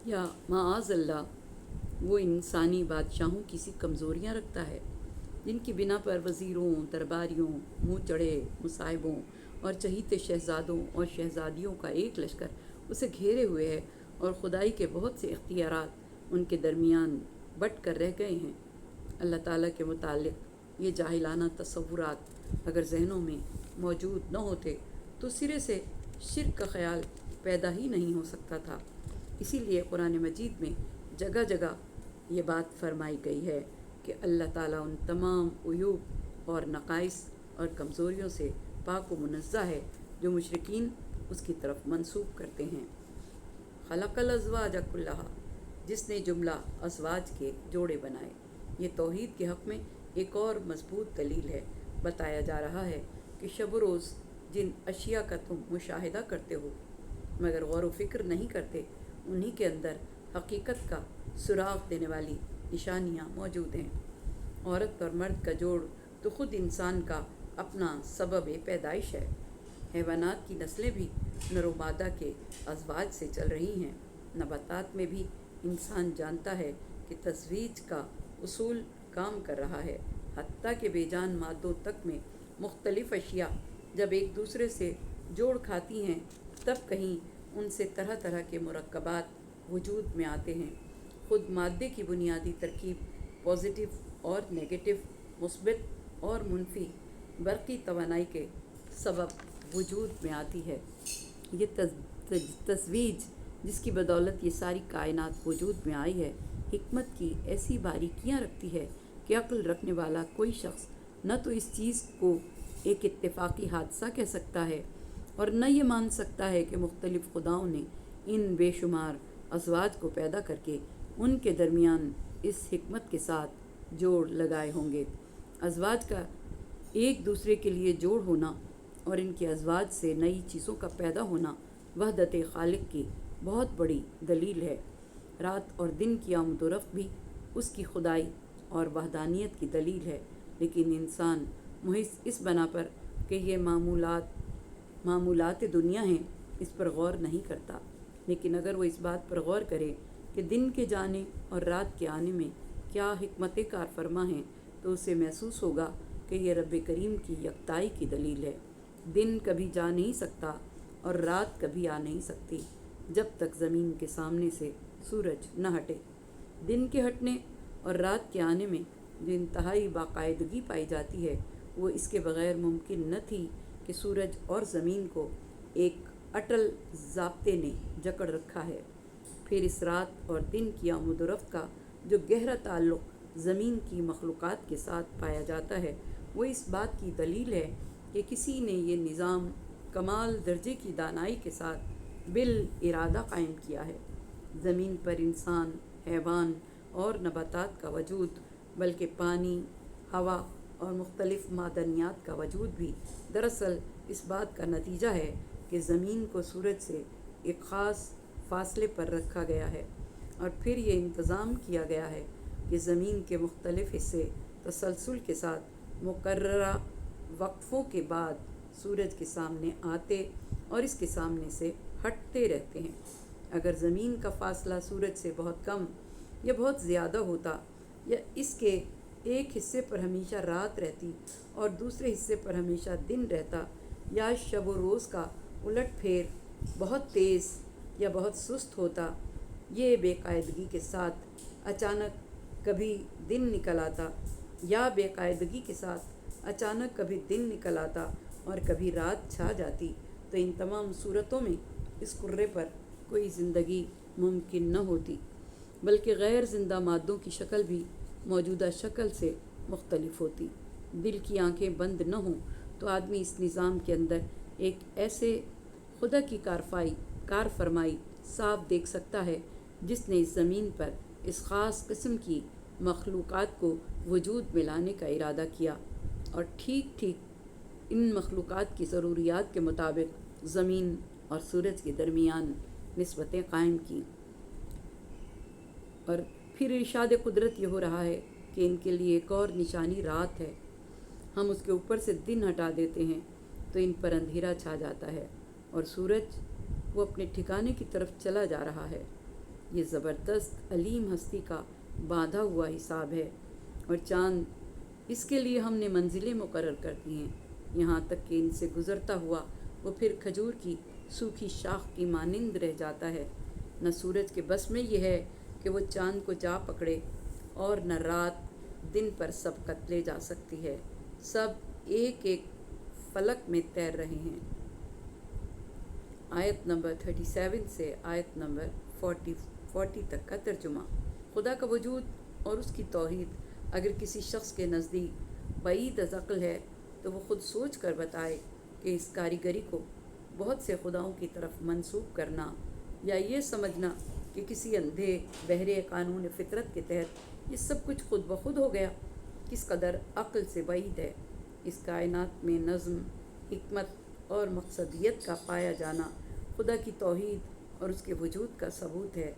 یا معاذ اللہ وہ انسانی بادشاہوں کی سی کمزوریاں رکھتا ہے جن کی بنا پر وزیروں، درباریوں، منہ چڑھے مصاحبوں اور چہیتے شہزادوں اور شہزادیوں کا ایک لشکر اسے گھیرے ہوئے ہے، اور خدائی کے بہت سے اختیارات ان کے درمیان بٹ کر رہ گئے ہیں۔ اللہ تعالیٰ کے متعلق یہ جاہلانہ تصورات اگر ذہنوں میں موجود نہ ہوتے تو سرے سے شرک کا خیال پیدا ہی نہیں ہو سکتا تھا۔ اسی لیے قرآن مجید میں جگہ جگہ یہ بات فرمائی گئی ہے کہ اللہ تعالیٰ ان تمام عیوب اور نقائص اور کمزوریوں سے پاک و منزہ ہے جو مشرکین اس کی طرف منسوب کرتے ہیں۔ خلق الازواج کلھا، جس نے جملہ ازواج کے جوڑے بنائے۔ یہ توحید کے حق میں ایک اور مضبوط دلیل ہے۔ بتایا جا رہا ہے کہ شب و روز جن اشیاء کا تم مشاہدہ کرتے ہو مگر غور و فکر نہیں کرتے، انہی کے اندر حقیقت کا سراغ دینے والی نشانیاں موجود ہیں۔ عورت اور مرد کا جوڑ تو خود انسان کا اپنا سبب پیدائش ہے۔ حیوانات کی نسلیں بھی نر و مادہ کے ازواج سے چل رہی ہیں۔ نباتات میں بھی انسان جانتا ہے کہ تزویج کا اصول کام کر رہا ہے، حتیٰ کہ بے جان مادوں تک میں مختلف اشیاء جب ایک دوسرے سے جوڑ کھاتی ہیں تب کہیں ان سے طرح طرح کے مرکبات وجود میں آتے ہیں۔ خود مادے کی بنیادی ترکیب پازیٹیو اور نیگیٹو، مثبت اور منفی برقی توانائی کے سبب وجود میں آتی ہے۔ یہ تزویج جس کی بدولت یہ ساری کائنات وجود میں آئی ہے، حکمت کی ایسی باریکیاں رکھتی ہے کہ عقل رکھنے والا کوئی شخص نہ تو اس چیز کو ایک اتفاقی حادثہ کہہ سکتا ہے اور نہ یہ مان سکتا ہے کہ مختلف خداؤں نے ان بے شمار ازواج کو پیدا کر کے ان کے درمیان اس حکمت کے ساتھ جوڑ لگائے ہوں گے۔ ازواج کا ایک دوسرے کے لیے جوڑ ہونا اور ان کے ازواج سے نئی چیزوں کا پیدا ہونا وحدت خالق کی بہت بڑی دلیل ہے۔ رات اور دن کی آمد و رفت بھی اس کی خدائی اور وحدانیت کی دلیل ہے، لیکن انسان محض اس بنا پر کہ یہ معمولات دنیا ہیں اس پر غور نہیں کرتا۔ لیکن اگر وہ اس بات پر غور کرے کہ دن کے جانے اور رات کے آنے میں کیا حکمت کار فرما ہیں تو اسے محسوس ہوگا کہ یہ رب کریم کی یکتائی کی دلیل ہے۔ دن کبھی جا نہیں سکتا اور رات کبھی آ نہیں سکتی جب تک زمین کے سامنے سے سورج نہ ہٹے۔ دن کے ہٹنے اور رات کے آنے میں جو انتہائی باقاعدگی پائی جاتی ہے وہ اس کے بغیر ممکن نہ تھی کہ سورج اور زمین کو ایک اٹل ضابطے نے جکڑ رکھا ہے۔ پھر اس رات اور دن کی آمد و رفت کا جو گہرا تعلق زمین کی مخلوقات کے ساتھ پایا جاتا ہے وہ اس بات کی دلیل ہے کہ کسی نے یہ نظام کمال درجے کی دانائی کے ساتھ بالارادہ قائم کیا ہے۔ زمین پر انسان، حیوان اور نباتات کا وجود، بلکہ پانی، ہوا اور مختلف معدنیات کا وجود بھی دراصل اس بات کا نتیجہ ہے کہ زمین کو سورج سے ایک خاص فاصلے پر رکھا گیا ہے، اور پھر یہ انتظام کیا گیا ہے کہ زمین کے مختلف حصے تسلسل کے ساتھ مقررہ وقفوں کے بعد سورج کے سامنے آتے اور اس کے سامنے سے ہٹتے رہتے ہیں۔ اگر زمین کا فاصلہ سورج سے بہت کم یا بہت زیادہ ہوتا، یا اس کے ایک حصے پر ہمیشہ رات رہتی اور دوسرے حصے پر ہمیشہ دن رہتا، یا شب و روز کا الٹ پھیر بہت تیز یا بہت سست ہوتا، یہ بے قاعدگی کے ساتھ اچانک کبھی دن نکل آتا یا بے قاعدگی کے ساتھ اچانک کبھی دن نکل آتا اور کبھی رات چھا جاتی، تو ان تمام صورتوں میں اس کرے پر کوئی زندگی ممکن نہ ہوتی، بلکہ غیر زندہ مادوں کی شکل بھی موجودہ شکل سے مختلف ہوتی۔ دل کی آنکھیں بند نہ ہوں تو آدمی اس نظام کے اندر ایک ایسے خدا کی کار فرمائی صاف دیکھ سکتا ہے جس نے اس زمین پر اس خاص قسم کی مخلوقات کو وجود میں لانے کا ارادہ کیا، اور ٹھیک ٹھیک ان مخلوقات کی ضروریات کے مطابق زمین اور سورج کے درمیان نسبتیں قائم کیں۔ اور پھر ارشاد قدرت یہ ہو رہا ہے کہ ان کے لیے ایک اور نشانی رات ہے۔ ہم اس کے اوپر سے دن ہٹا دیتے ہیں تو ان پر اندھیرا چھا جاتا ہے اور سورج وہ اپنے ٹھکانے کی طرف چلا جا رہا ہے۔ ये ज़बरदस्त अलीम हस्ती का बांधा हुआ हिसाब है, और चाँद इसके लिए हमने मंजिलें मुकर्रर कर दी हैं, यहाँ तक कि इनसे गुज़रता हुआ वो फिर खजूर की सूखी शाख की मानिंद रह जाता है। न सूरज के बस में ये है कि वो चाँद को जा पकड़े, और न रात दिन पर सबकत ले जा सकती है। सब एक एक फलक में तैर रहे हैं। आयत नंबर 37 से आयत नंबर 40 तक का तर्जुमा। खुदा का वजूद और उसकी तौहीद अगर किसी शख्स के नज़दीक बईद अज़ अक़्ल है तो वो ख़ुद सोच कर बताए कि इस कारीगरी को बहुत से खुदाओं की तरफ मंसूब करना, या ये समझना कि किसी अंधे बहरे कानून फ़ितरत के तहत ये सब कुछ खुद ब खुद हो गया, किस कदर अक़्ल से बईद है। इस कायनात में नज़्म, हिकमत और मकसदियत का पाया जाना खुदा की तौहीद और उसके वजूद का सबूत है।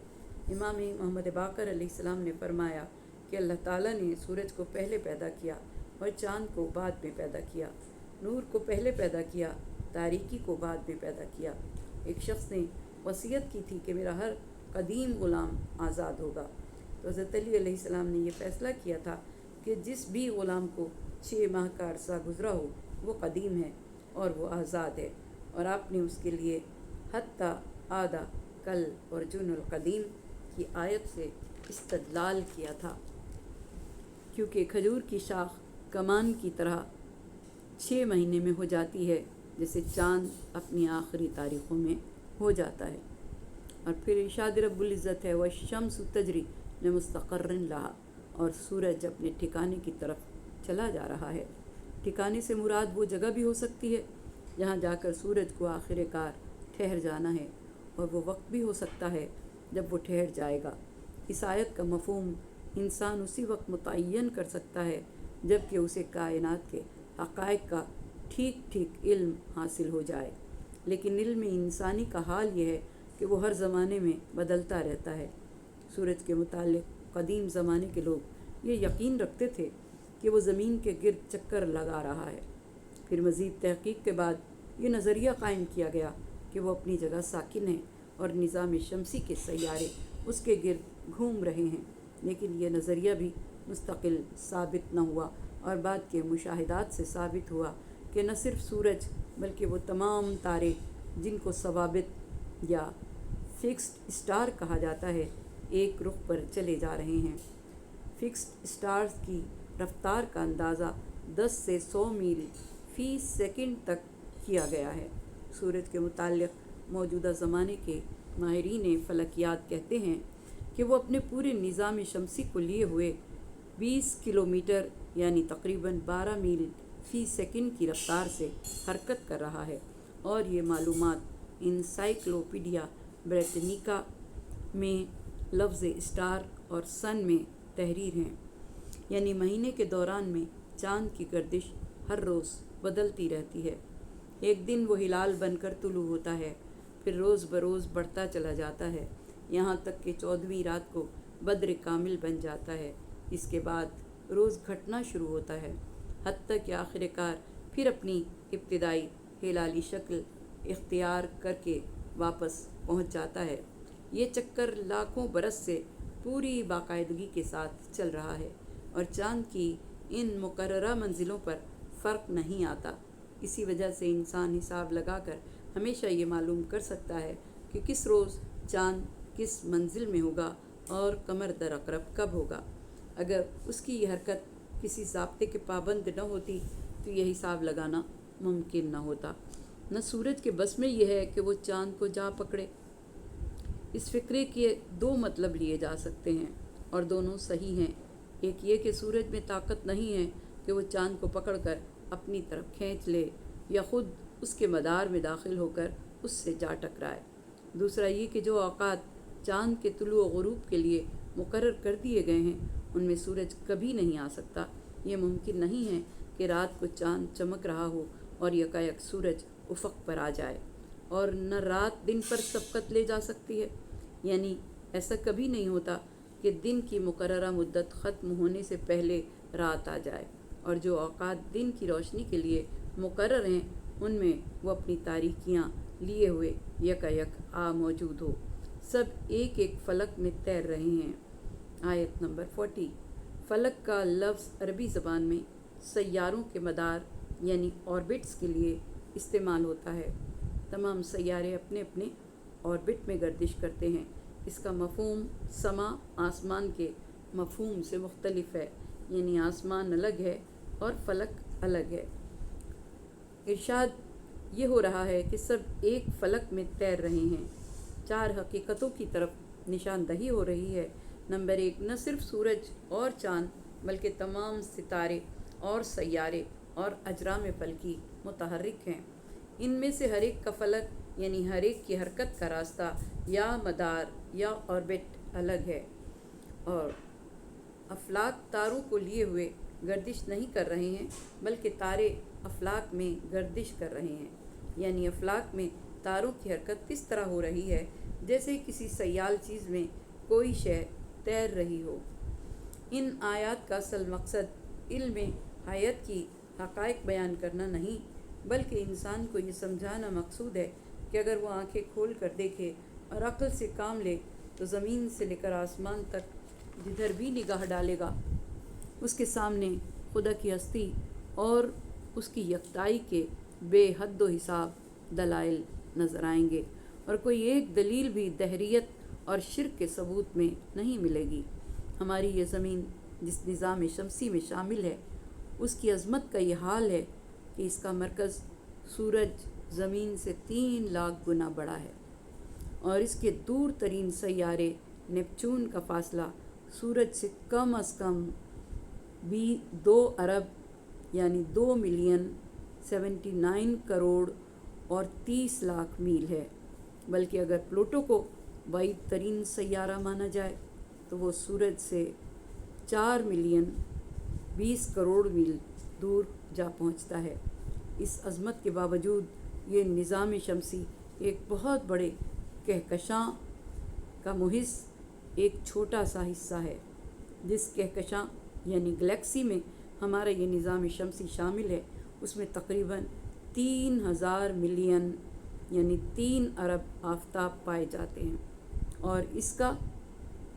इमाम मोहम्मद बाक़र अलैहिस्सलाम ने फरमाया कि अल्लाह ताला ने सूरज को पहले पैदा किया और चाँद को बाद में पैदा किया, नूर को पहले पैदा किया, तारीकी को बाद में पैदा किया। एक शख्स ने वसीयत की थी कि मेरा हर कदीम ग़ुलाम आज़ाद होगा, तो हज़रत अली अलैहिस्सलाम ने यह फ़ैसला किया था कि जिस भी ग़ुलाम को 6 माह का अरसा गुज़रा हो वो कदीम है और वो आज़ाद है, और आपने उसके लिए हत्ता आदा कल और जुनुल कदीम की आयत से इस्तदलाल किया था, क्योंकि खजूर की शाख कमान की तरह 6 महीने में हो जाती है, जैसे चाँद अपनी आखिरी तारीख़ों में हो जाता है। और फिर इरशाद रब्बुल इज़्ज़त है वश्शम्सु तजरी लिमुस्तक़र्रिन लहा, और सूरज अपने ठिकाने की तरफ चला जा रहा है। ठिकाने से मुराद वो जगह भी हो सकती है जहाँ जाकर सूरज को आखिरकार ठहर जाना है, और वो वक्त भी हो सकता है जब वो ठहर जाएगा। इस आयत का मफ़हूम इंसान उसी वक्त मुतय्यन कर सकता है जबकि उसे कायनात के हक़ाइक़ का ठीक ठीक इल्म हासिल हो जाए, लेकिन इल्म इंसानी का हाल ये है कि वो हर ज़माने में बदलता रहता है। सूरज के मुतालिक कदीम ज़माने के लोग ये यकीन रखते थे कि वो ज़मीन के गिर्द चक्कर लगा रहा है। फिर मज़ीद तहक़ीक़ के बाद ये नज़रिया कायम किया गया कि वो अपनी जगह साकिन है और निज़ाम शमसी के सैयारे उसके गिर्द घूम रहे हैं, लेकिन यह नज़रिया भी मुस्तकिल साबित न हुआ, और बाद के मुशाहिदात से साबित हुआ कि न सिर्फ सूरज बल्कि वो तमाम तारे जिनको सवाबित या फिक्स्ड स्टार कहा जाता है एक रुख पर चले जा रहे हैं। फिक्स्ड स्टार्स की रफ्तार का अंदाज़ा 10 से 100 मील फ़ी सेकंड तक किया गया है। सूरज के मुताल्लिक़ मौजूदा ज़माने के माहिरीन फ़लकियात कहते हैं कि वो अपने पूरे निज़ाम शमसी को लिए हुए 20 किलोमीटर यानी तकरीबन 12 मील फ़ी सेकंड की रफ्तार से हरकत कर रहा है, और ये मालूमात इंसाइक्लोपीडिया ब्रिटानिका में लफ्ज़ स्टार और सन में तहरीर हैं। यानी महीने के दौरान में चाँद की गर्दिश हर रोज़ बदलती रहती है। एक दिन वो हिलाल बनकर तुलू होता है, फिर रोज़ बरोज़ बढ़ता चला जाता है, यहाँ तक कि 14वीं रात को बद्र कामिल बन जाता है। इसके बाद रोज़ घटना शुरू होता है, हत्ता कि आखिरकार फिर अपनी इब्तिदाई हिलाली शक्ल इख्तियार करके वापस पहुँच जाता है। ये चक्कर लाखों बरस से पूरी बाकायदगी के साथ चल रहा है, और चाँद की इन मुकर्ररा मंजिलों पर फ़र्क नहीं आता। इसी वजह से इंसान हिसाब लगाकर हमेशा ये मालूम कर सकता है कि किस रोज़ चाँद किस मंजिल में होगा और कमर दर अक़रब कब होगा। अगर उसकी ये हरकत किसी ज़ाब्ते के पाबंद न होती तो यह हिसाब लगाना मुमकिन न होता। न सूरज के बस में यह है कि वो चाँद को जा पकड़े। इस फ़िक्रे के 2 मतलब लिए जा सकते हैं, और दोनों सही हैं। एक ये कि सूरज में ताकत नहीं है कि वो चाँद को पकड़कर अपनी तरफ खींच ले या ख़ुद उसके मदार में दाखिल होकर उससे जा टकराए। दूसरा ये कि जो औक़ात चाँद के तुलू व ग़ुरूब के लिए मुकर्रर कर दिए गए हैं उनमें सूरज कभी नहीं आ सकता। ये मुमकिन नहीं है कि रात को चाँद चमक रहा हो और यकायक सूरज उफ़क़ पर आ जाए, और न रात दिन पर सबकत ले जा सकती है। यानी ऐसा कभी नहीं होता कि दिन की मुकर्ररा मुद्दत ख़त्म होने से पहले रात आ जाए, और जो औक़ात दिन की रोशनी के लिए मुकर्रर हैं उनमें वो अपनी तारीकियाँ लिए हुए यकायक आ मौजूद हो। सब एक एक फलक में तैर रहे हैं। आयत नंबर 40। फलक का लफ्ज़ अरबी ज़बान में सैयारों के मदार यानी ऑर्बिट्स के लिए इस्तेमाल होता है। तमाम सैयारे अपने अपने ऑर्बिट में गर्दिश करते हैं। इसका मफ़हूम समा आसमान के मफ़हूम से मुख्तलिफ है, यानी आसमान अलग है और फलक अलग है। इरशाद ये हो रहा है कि सब एक फलक में तैर रहे हैं। 4 हकीकतों की तरफ निशानदही हो रही है। नंबर 1, न सिर्फ सूरज और चाँद बल्कि तमाम सितारे और सैयारे और अजराम फल्की मुतहर्रिक हैं। इनमें से हर एक का फलक यानी हर एक की हरकत का रास्ता या मदार या ऑर्बिट अलग है। और अफलाक तारों को लिए हुए गर्दिश नहीं कर रहे हैं, बल्कि तारे अफलाक में गर्दिश कर रहे हैं। यानी अफलाक में तारों की हरकत इस तरह हो रही है जैसे किसी सयाल चीज़ में कोई शय तैर रही हो। इन आयात का असल मकसद इल्म हयात की हक़ाइक़ बयान करना नहीं, बल्कि इंसान को ये समझाना मकसूद है कि अगर वो आंखें खोल कर देखे और अक्ल से काम ले तो ज़मीन से लेकर आसमान तक जिधर भी निगाह डालेगा उसके सामने खुदा की हस्ती और उसकी यकताई के बेहद व हिसाब दलाइल नज़र आएंगे, और कोई एक दलील भी दहरियत और शिर्क के सबूत में नहीं मिलेगी। हमारी ये ज़मीन जिस निज़ाम शमसी में शामिल है उसकी अज़मत का ये हाल है कि इसका मरकज़ सूरज ज़मीन से 3 लाख गुना बड़ा है, और इसके दूर तरीन सैयारे नेपचून का फासला सूरज से कम अज़ कम भी 2 अरब यानी 2,79 करोड़ और 30 लाख मील है। बल्कि अगर प्लूटो को बाइद तरीन सैयारा माना जाए तो वो सूरज से 4,20 करोड़ मील दूर जा पहुंचता है। इस अज़मत के बावजूद ये निज़ाम शमसी एक बहुत बड़े कहकशां का मुहिस एक छोटा सा हिस्सा है। जिस कहकशां यानी गैलेक्सी में हमारा ये निज़ाम शमसी शामिल है उसमें तकरीबन 3,000 मिलियन यानी 3 अरब आफ़ताब पाए जाते हैं, और इसका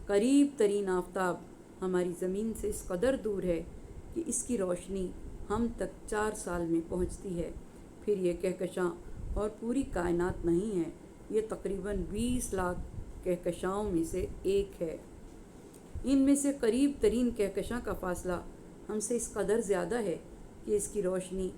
करीब तरीन आफ़ताब हमारी ज़मीन से इस कदर दूर है कि इसकी रोशनी हम तक 4 साल में पहुंचती है। फिर ये कहकशां और पूरी कायनात नहीं है, ये तकरीबन 20 लाख कहकशाओं में से एक है। इनमें से करीब तरीन कहकशां का फासला हमसे इस कदर ज़्यादा है कि इसकी रोशनी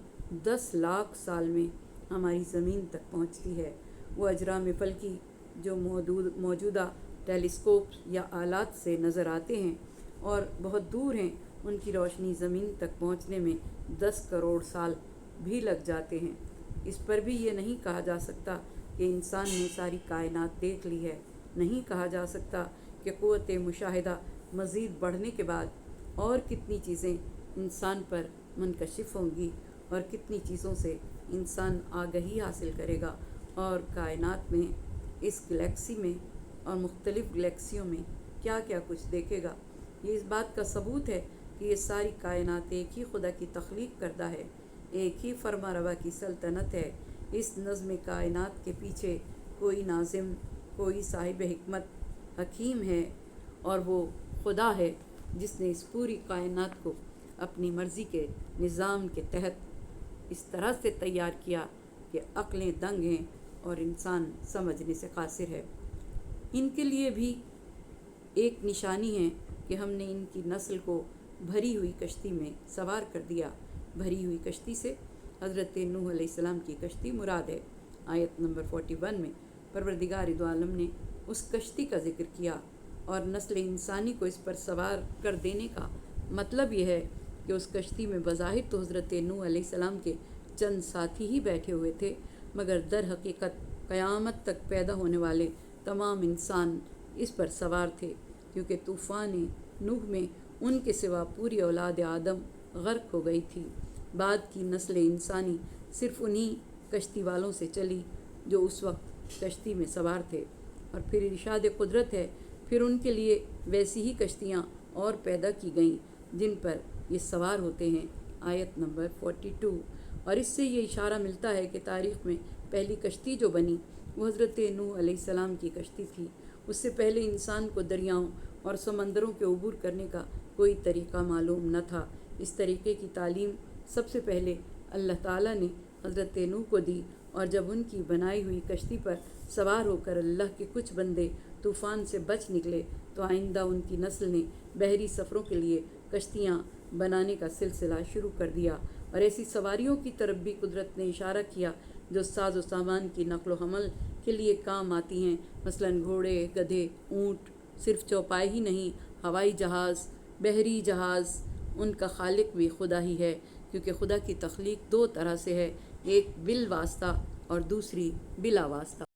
10 लाख साल में हमारी ज़मीन तक पहुंचती है। वो अजराम फल्की जो मौजूदा टेलीस्कोप या आलात से नज़र आते हैं और बहुत दूर हैं, उनकी रोशनी ज़मीन तक पहुंचने में 10 करोड़ साल भी लग जाते हैं। इस पर भी ये नहीं कहा जा सकता कि इंसान ने सारी कायनात देख ली है। नहीं कहा जा सकता कि क़ुव्वत मुशाहिदा मज़ीद बढ़ने के बाद और कितनी चीज़ें इंसान पर मुनकशिफ होंगी और कितनी चीज़ों से इंसान आगही हासिल करेगा, और कायनात में इस गैलेक्सी में और मुख्तलिफ़ गैलेक्सियों में क्या क्या कुछ देखेगा। ये इस बात का सबूत है कि ये सारी कायनात एक ही खुदा की तख्लीक करदा है, एक ही फरमा रवा की सल्तनत है। इस नज़्म कायनात के पीछे कोई नाज़िम, कोई साहिब हिकमत हकीम है, और वो खुदा है जिसने इस पूरी कायनात को अपनी मर्ज़ी के निज़ाम के तहत इस तरह से तैयार किया कि अक्लें दंग हैं और इंसान समझने से कासिर है। इनके लिए भी एक निशानी है कि हमने इनकी नस्ल को भरी हुई कश्ती में सवार कर दिया। भरी हुई कश्ती से हज़रत नूह अलैहिस्सलाम की कश्ती मुराद है। आयत नंबर 41 में परवरदिगार दो आलम ने उस कश्ती का ज़िक्र किया, और नस्ल इंसानी को इस पर सवार कर देने का मतलब यह है कि उस कश्ती में बज़ाहिर तो हज़रत नूह अलैहिस्सलाम के चंद साथी ही बैठे हुए थे, मगर दर हकीकत क़यामत तक पैदा होने वाले तमाम इंसान इस पर सवार थे, क्योंकि तूफ़ान नूह में उनके सिवा पूरी औलाद आदम गर्क हो गई थी। बाद की नस्ल इंसानी सिर्फ़ उन्हीं कश्ती वालों से चली जो उस वक्त कश्ती में सवार थे, और फिर इरशाद कुदरत है, फिर उनके लिए वैसी ही कश्तियाँ और पैदा की गईं जिन पर ये सवार होते हैं। आयत नंबर 42। और इससे ये इशारा मिलता है कि तारीख़ में पहली कश्ती जो बनी वो हज़रत नूह अलैहिस्सलाम की कश्ती थी। اس سے پہلے انسان کو دریاؤں اور سمندروں کے عبور کرنے کا کوئی طریقہ معلوم نہ تھا۔ اس طریقے کی تعلیم سب سے پہلے اللہ تعالیٰ نے حضرت نوح کو دی، اور جب ان کی بنائی ہوئی کشتی پر سوار ہو کر اللہ کے کچھ بندے طوفان سے بچ نکلے تو آئندہ ان کی نسل نے بحری سفروں کے لیے کشتیاں بنانے کا سلسلہ شروع کر دیا، اور ایسی سواریوں کی طرف بھی قدرت نے اشارہ کیا جو ساز و سامان کی نقل و حمل کے لیے کام آتی ہیں، مثلاً گھوڑے، گدھے، اونٹ۔ صرف چوپائے ہی نہیں، ہوائی جہاز، بحری جہاز، ان کا خالق بھی خدا ہی ہے، کیونکہ خدا کی تخلیق دو طرح سے ہے، ایک بالواسطہ اور دوسری بلا واسطہ۔